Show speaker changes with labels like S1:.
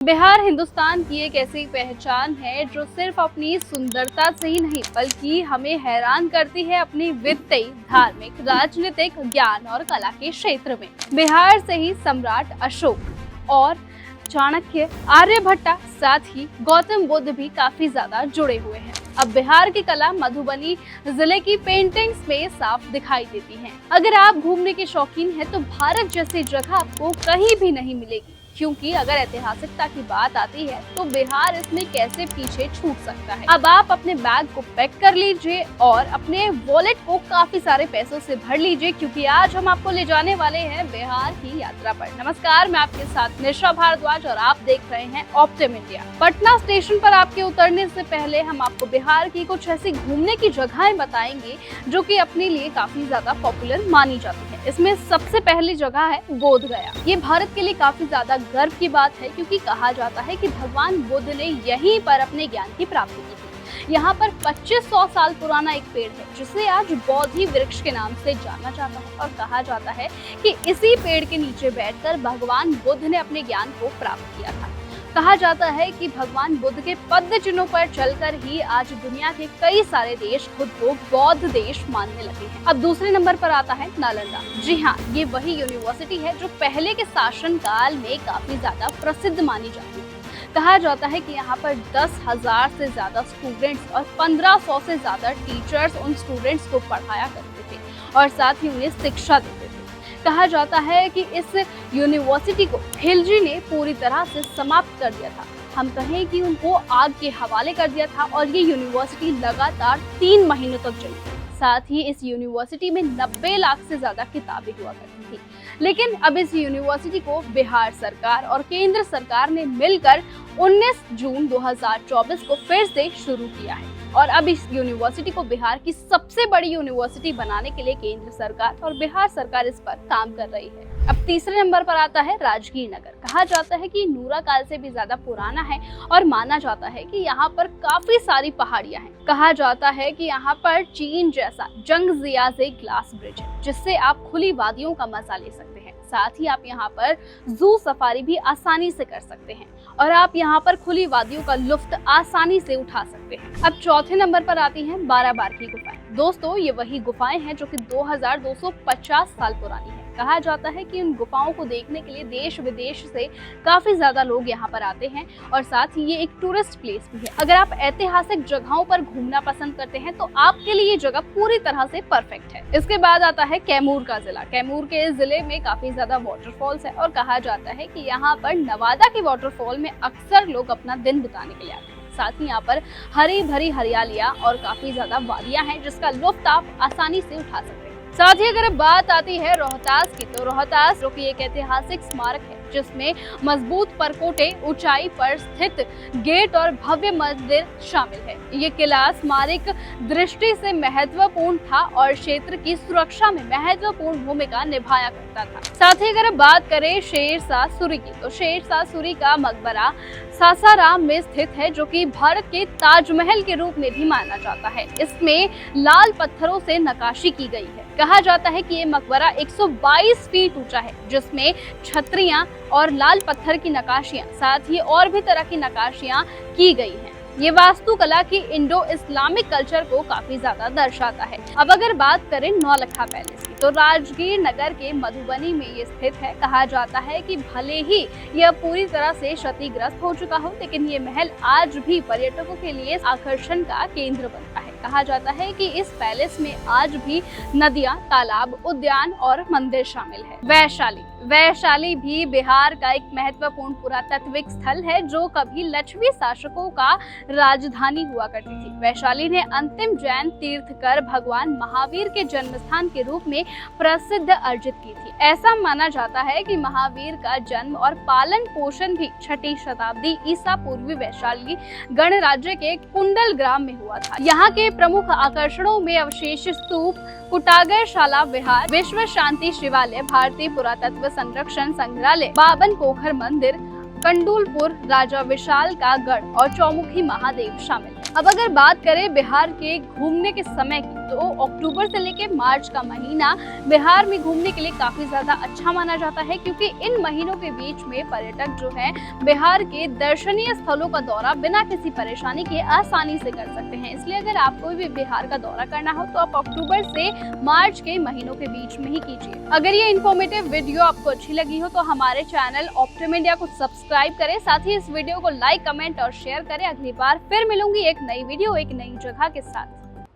S1: बिहार हिंदुस्तान की एक ऐसी पहचान है जो सिर्फ अपनी सुंदरता से ही नहीं बल्कि हमें हैरान करती है अपनी वित्तीय, धार्मिक, राजनीतिक, ज्ञान और कला के क्षेत्र में। बिहार से ही सम्राट अशोक और चाणक्य, आर्यभट्टा, साथ ही गौतम बुद्ध भी काफी ज्यादा जुड़े हुए हैं। अब बिहार की कला मधुबनी जिले की पेंटिंग्स में साफ दिखाई देती है। अगर आप घूमने के शौकीन हैं तो भारत जैसी जगह आपको कहीं भी नहीं मिलेगी, क्योंकि अगर ऐतिहासिकता की बात आती है तो बिहार इसमें कैसे पीछे छूट सकता है। अब आप अपने बैग को पैक कर लीजिए और अपने वॉलेट को काफी सारे पैसों से भर लीजिए, क्योंकि आज हम आपको ले जाने वाले हैं बिहार की यात्रा पर। नमस्कार, मैं आपके साथ निशा भारद्वाज और आप देख रहे हैं ऑप्टिम इंडिया। पटना स्टेशन पर आपके उतरने से पहले हम आपको बिहार की कुछ ऐसी घूमने की जगहें बताएंगे जो कि अपने लिए काफी ज्यादा पॉपुलर मानी जाती है। इसमें सबसे पहली जगह है बोध गया। ये भारत के लिए काफी ज्यादा गर्व की बात है, क्योंकि कहा जाता है कि भगवान बुद्ध ने यहीं पर अपने ज्ञान की प्राप्ति की थी। यहाँ पर 2500 साल पुराना एक पेड़ है जिसे आज बोधि वृक्ष के नाम से जाना जाता है, और कहा जाता है कि इसी पेड़ के नीचे बैठकर भगवान बुद्ध ने अपने ज्ञान को प्राप्त किया था। कहा जाता है कि भगवान बुद्ध के पद चिन्हों पर चलकर ही आज दुनिया के कई सारे देश खुद को बौद्ध देश मानने लगे हैं। अब दूसरे नंबर पर आता है नालंदा। जी हाँ, ये वही यूनिवर्सिटी है जो पहले के शासन काल में काफी ज्यादा प्रसिद्ध मानी जाती थी। कहा जाता है कि यहाँ पर 10,000 से ज्यादा स्टूडेंट्स और 1500 से ज्यादा टीचर्स उन स्टूडेंट्स को पढ़ाया करते थे और साथ ही उन्हें शिक्षा देते थे। कहा जाता है कि इस यूनिवर्सिटी को खिलजी ने पूरी तरह से समाप्त कर दिया था। हम कहें कि उनको आग के हवाले कर दिया था और ये यूनिवर्सिटी लगातार 3 महीनों तक चली। साथ ही इस यूनिवर्सिटी में 90 लाख से ज्यादा किताबें हुआ करती थी। लेकिन अब इस यूनिवर्सिटी को बिहार सरकार और केंद्र सरकार ने मिलकर 19 जून 2024 को फिर से शुरू किया है, और अब इस यूनिवर्सिटी को बिहार की सबसे बड़ी यूनिवर्सिटी बनाने के लिए केंद्र सरकार और बिहार सरकार इस पर काम कर रही है। अब तीसरे नंबर पर आता है राजगीर नगर। कहा जाता है कि नूरा काल से भी ज्यादा पुराना है और माना जाता है कि यहाँ पर काफी सारी पहाड़ियां हैं। कहा जाता है कि यहाँ पर चीन जैसा जंग-जियाजे ग्लास ब्रिज है, जिससे आप खुली वादियों का मजा ले सकते हैं। साथ ही आप यहाँ पर जू सफारी भी आसानी से कर सकते हैं और आप यहाँ पर खुली वादियों का लुत्फ आसानी से उठा सकते हैं। अब चौथे नंबर पर आती हैं बाराबांकी गुफाएं। दोस्तों, ये वही गुफाएं हैं जो कि 2250 साल पुरानी है। कहा जाता है कि उन गुफाओं को देखने के लिए देश विदेश से काफी ज्यादा लोग यहाँ पर आते हैं, और साथ ही ये एक टूरिस्ट प्लेस भी है। अगर आप ऐतिहासिक जगहों पर घूमना पसंद करते हैं तो आपके लिए ये जगह पूरी तरह से परफेक्ट है। इसके बाद आता है कैमूर का जिला। कैमूर के जिले में काफी ज्यादा वाटरफॉल्स है, और कहा जाता है कि यहाँ पर नवादा के वाटरफॉल में अक्सर लोग अपना दिन बिताने के लिए आते हैं। साथ ही यहाँ पर हरी भरी हरियालियां और काफी ज्यादा वादियां हैं, जिसका लुत्फ आप आसानी से उठा सकते हैं। साथ ही अगर बात आती है रोहतास की, तो रोहतास जो कि एक ऐतिहासिक स्मारक है जिसमें मजबूत परकोटे, ऊंचाई पर स्थित गेट और भव्य मंदिर शामिल है। ये किला स्मारक दृष्टि से महत्वपूर्ण था और क्षेत्र की सुरक्षा में महत्वपूर्ण भूमिका निभाया करता था। साथ ही अगर बात करें शेरशाह सूरी की, तो शेरशाह सूरी का मकबरा सासाराम में स्थित है, जो कि भारत के ताजमहल के रूप में भी माना जाता है। इसमें लाल पत्थरों से नक्काशी की गई है। कहा जाता है कि ये मकबरा 122 फीट ऊंचा है, जिसमें छतरियां और लाल पत्थर की नक्काशियां, साथ ही और भी तरह की नक्काशियां की गई हैं। ये वास्तुकला की इंडो इस्लामिक कल्चर को काफी ज्यादा दर्शाता है। अब अगर बात करें नौलखा पैलेस की, तो राजगीर नगर के मधुबनी में ये स्थित है। कहा जाता है कि भले ही यह पूरी तरह से क्षतिग्रस्त हो चुका हो, लेकिन ये महल आज भी पर्यटकों के लिए आकर्षण का केंद्र बनता है। कहा जाता है कि इस पैलेस में आज भी नदियां, तालाब, उद्यान और मंदिर शामिल है। वैशाली भी बिहार का एक महत्वपूर्ण पुरातात्विक स्थल है, जो कभी लक्ष्मी शासकों का राजधानी हुआ करती थी। वैशाली ने अंतिम जैन तीर्थकर भगवान महावीर के जन्म स्थान के रूप में प्रसिद्ध अर्जित की थी। ऐसा माना जाता है कि महावीर का जन्म और पालन पोषण भी 6ठी शताब्दी ईसा पूर्वी वैशाली गणराज्य के कुंडल ग्राम में हुआ था। यहाँ के प्रमुख आकर्षणों में अवशेष स्तूप, कुटागरशाला विहार, विश्व शांति शिवालय, भारतीय पुरातत्व संरक्षण संग्रहालय, बावन पोखर मंदिर, कंडूलपुर, राजा विशाल का गढ़ और चौमुखी महादेव शामिल है। अब अगर बात करें बिहार के घूमने के समय की, तो अक्टूबर से लेकर मार्च का महीना बिहार में घूमने के लिए काफी ज्यादा अच्छा माना जाता है, क्योंकि इन महीनों के बीच में पर्यटक जो है बिहार के दर्शनीय स्थलों का दौरा बिना किसी परेशानी के आसानी से कर सकते हैं। इसलिए अगर आपको भी बिहार का दौरा करना हो तो आप अक्टूबर से मार्च के महीनों के बीच में ही कीजिए। अगर ये इन्फॉर्मेटिव वीडियो आपको अच्छी लगी हो तो हमारे चैनल ऑप्टिम इंडिया को सब्सक्राइब करें, साथ ही इस वीडियो को लाइक, कमेंट और शेयर करें। अगली बार फिर मिलूंगी एक नई वीडियो, एक नई जगह के साथ।